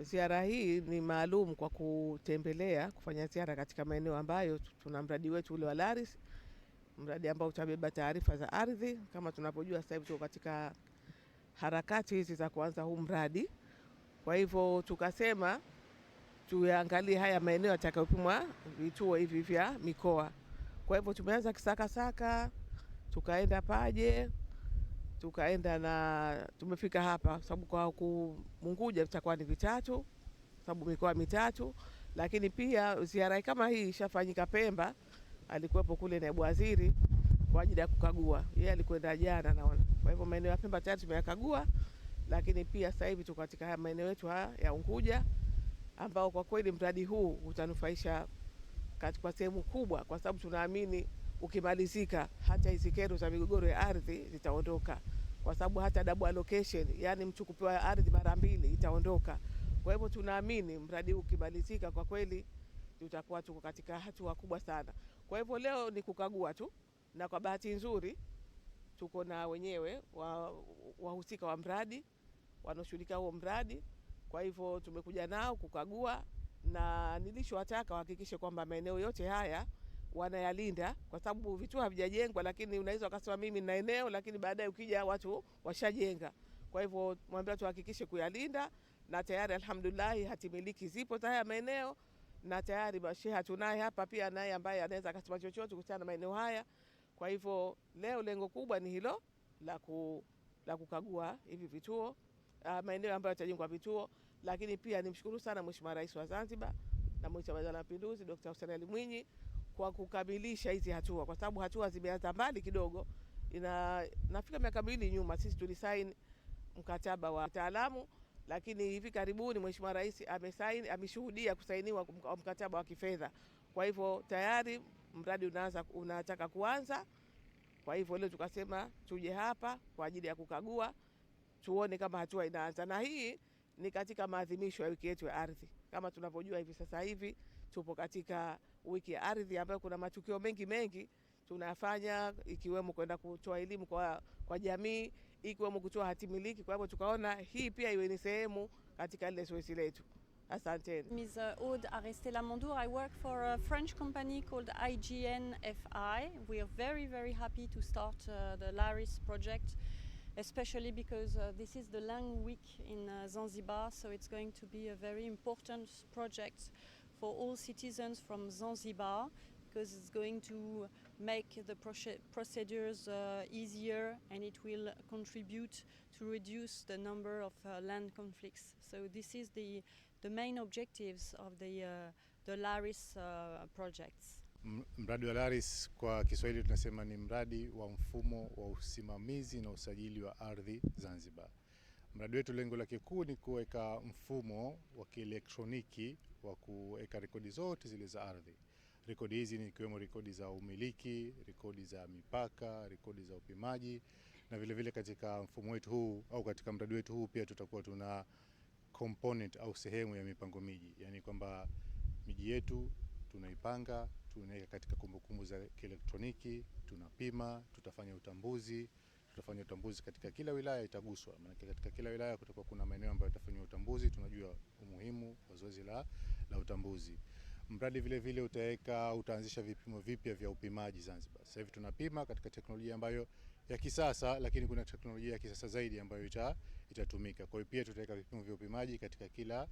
Ziara hii ni maalum kwa kutembelea, kufanya ziara katika maeneo ambayo tuna mradi wetu ule wa LARIS, mradi ambao utabeba taarifa za ardhi. Kama tunapojua sasa hivi tuko katika harakati hizi za kuanza huu mradi. Kwa hivyo tukasema tuangalie haya maeneo yatakayopimwa vituo hivi vya mikoa. Kwa hivyo tumeanza Kisakasaka, tukaenda Paje, tukaenda na tumefika hapa sababu kwa Unguja tutakuwa ni vitatu sababu mikoa mitatu, lakini pia ziara kama hii ishafanyika Pemba, alikuwepo kule naibu waziri kwa ajili ya kukagua. Yeye alikwenda jana naona. Kwa hivyo maeneo ya Pemba tayari tumeyakagua, lakini pia sasa hivi tuko katika maeneo yetu ya Unguja ambao kwa kweli mradi huu utanufaisha kwa sehemu kubwa, kwa sababu tunaamini ukimalizika hata hizo kero za migogoro ya ardhi zitaondoka, kwa sababu hata double allocation, yani mtu kupewa ardhi mara mbili, itaondoka. Kwa hivyo tunaamini mradi huu ukimalizika kwa kweli tutakuwa tuko katika hatua kubwa sana. Kwa hivyo leo ni kukagua tu, na kwa bahati nzuri tuko na wenyewe wahusika wa mradi wanaoshughulika huo mradi. Kwa hivyo tumekuja nao kukagua, na nilishowataka wahakikishe kwamba maeneo yote haya wanayalinda, kwa sababu vituo havijajengwa, lakini unaweza ukasema mimi na eneo, lakini baadaye ukija watu washajenga. Kwa hivyo mwambie tuhakikishe kuyalinda, na tayari alhamdulillah hatimiliki zipo haya maeneo, na tayari masheha tunaye hapa pia naye ambaye anaweza akasema chochote kuhusiana na maeneo haya. Kwa hivyo leo lengo kubwa ni hilo la kukagua hivi vituo, maeneo ambayo yatajengwa vituo. Lakini pia nimshukuru sana Mheshimiwa Rais wa Zanzibar na Mwenyekiti wa Baraza la Mapinduzi Dr. Hussein Ali Mwinyi kwa kukamilisha hizi hatua, kwa sababu hatua zimeanza mbali kidogo. Nafika miaka 2 nyuma sisi tulisaini mkataba wa taalamu, lakini hivi karibuni Mheshimiwa Rais ameshuhudia kusainiwa mkataba wa kifedha. Kwa hivyo tayari mradi unataka kuanza. Kwa hivyo leo tukasema tuje hapa kwa ajili ya kukagua, tuone kama hatua inaanza, na hii ni katika maadhimisho ya wiki yetu ya ardhi. Kama tunavyojua hivi sasa hivi tupo katika wiki ya ardhi ambayo kuna matukio mengi tunafanya, ikiwemo kwenda kutoa elimu kwa jamii, ikiwemo kutoa hatimiliki. Kwa hivyo tukaona hii pia iwe ni sehemu katika ile zoezi letu. Asanteni. Ms. Aude Arresté-Lamandour. I work for a French company called IGN-FI. We are very happy to start the LARIS project, especially because this is the Lang Week in Zanzibar, so it's going to be a very important project for all citizens from Zanzibar, because it's going to make the procedures easier, and it will contribute to reduce the number of land conflicts. So this is the main objectives of the LARIS projects. Mradi wa LARIS kwa Kiswahili tunasema ni mradi wa mfumo wa usimamizi na usajili wa ardhi Zanzibar. Mradi wetu lengo lake kuu ni kuweka mfumo wa kielektroniki wa kuweka rekodi zote zile za ardhi. Rekodi hizi ni ikiwemo rekodi za umiliki, rekodi za mipaka, rekodi za upimaji, na vile vile katika mfumo wetu huu au katika mradi wetu huu pia tutakuwa tuna component au sehemu ya mipango miji, yani kwamba miji yetu tunaipanga, tunaweka katika kumbukumbu za kielektroniki, tunapima, tutafanya utambuzi katika kila wilaya itaguswa. Maana katika kila wilaya kutakuwa kuna maeneo ambayo yatafanywa utambuzi, tunajua umuhimu wa zoezi la utambuzi. Mradi vile vile utaanzisha vipimo vipya vya upimaji Zanzibar. Sasa hivi tunapima katika teknolojia ambayo ya kisasa, lakini kuna teknolojia ya kisasa zaidi ambayo itatumika. Kwa hiyo pia tutaweka vipimo vya upimaji katika kila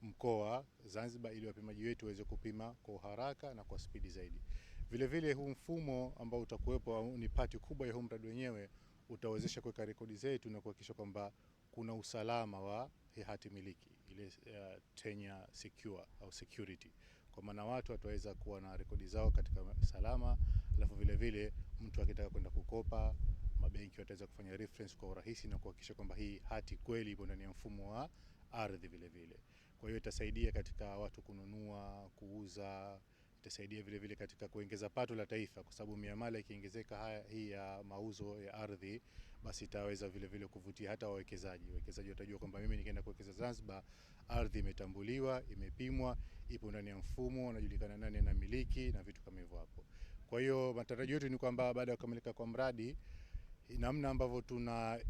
mkoa Zanzibar ili wapimaji wetu waweze kupima kwa haraka na kwa spidi zaidi. Vile vile huu mfumo ambao utakuwepo ni pati kubwa ya huu mradi wenyewe, utawezesha kuweka rekodi zetu na kuhakikisha kwamba kuna usalama wa hati miliki, ile tenure secure au security. Kwa maana watu wataweza kuwa na rekodi zao katika salama, alafu vile vile mtu akitaka kwenda kukopa, mabenki wataweza kufanya reference kwa urahisi na kuhakikisha kwamba hii hati kweli ipo ndani ya mfumo wa ardhi vile vile. Kwa hiyo itasaidia katika watu kununua, kuuza, itasaidia vile vile katika kuongeza pato la taifa, kwa sababu miamala ikiongezeka hii ya mauzo ya ardhi, basi itaweza vile vile kuvutia hata wawekezaji. Wawekezaji watajua kwamba mimi nikienda kuwekeza Zanzibar, ardhi imetambuliwa, imepimwa, ipo ndani ya mfumo, unajulikana nani anamiliki na vitu kama hivyo hapo. Kwa hiyo matarajio yetu ni kwamba baada ya kukamilika kwa mradi namna ambavyo tuna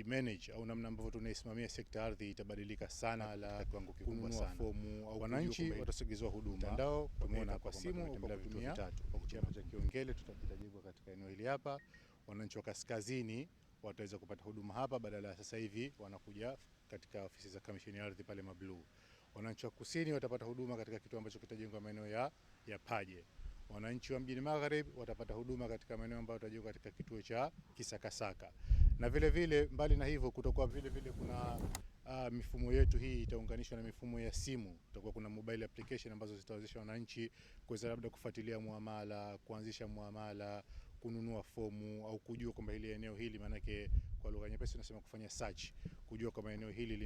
manage au namna ambavyo tunaisimamia sekta ardhi itabadilika sana, la kiwango kikubwa sana. Fomu au wananchi watasogezwa huduma mtandao kwa simu au kwa kutumia vitatu. Kwa chama cha Kiongele tutajengwa katika eneo hili hapa. Wananchi wa kaskazini wataweza kupata huduma hapa badala ya sasa hivi wanakuja katika ofisi za kamisheni ya ardhi pale Mabluu. Wananchi wa kusini watapata huduma katika kituo ambacho kitajengwa maeneo ya Paje. Wananchi wa mjini Magharibi watapata huduma katika maeneo ambayo yatajengwa katika kituo cha Kisakasaka. Na vile vile mbali na hivyo kutakuwa vile vile kuna mifumo yetu hii itaunganishwa na mifumo ya simu. Kutakuwa kuna mobile application ambazo zitawezesha wananchi kuweza labda kufuatilia muamala, kuanzisha muamala, kununua fomu au kujua kwamba hili eneo hili, maanake kwa lugha nyepesi tunasema kufanya search, kujua kama eneo hili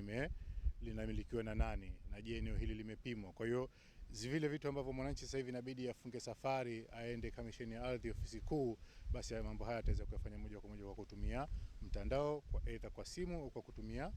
linamilikiwa na nani na je eneo hili limepimwa. Kwa hiyo vile vitu ambavyo mwananchi sasa hivi inabidi afunge safari aende kamisheni ya ardhi ofisi kuu, basi mambo haya ataweza kuyafanya moja kwa moja kwa kutumia mtandao, aidha kwa simu au kwa kutumia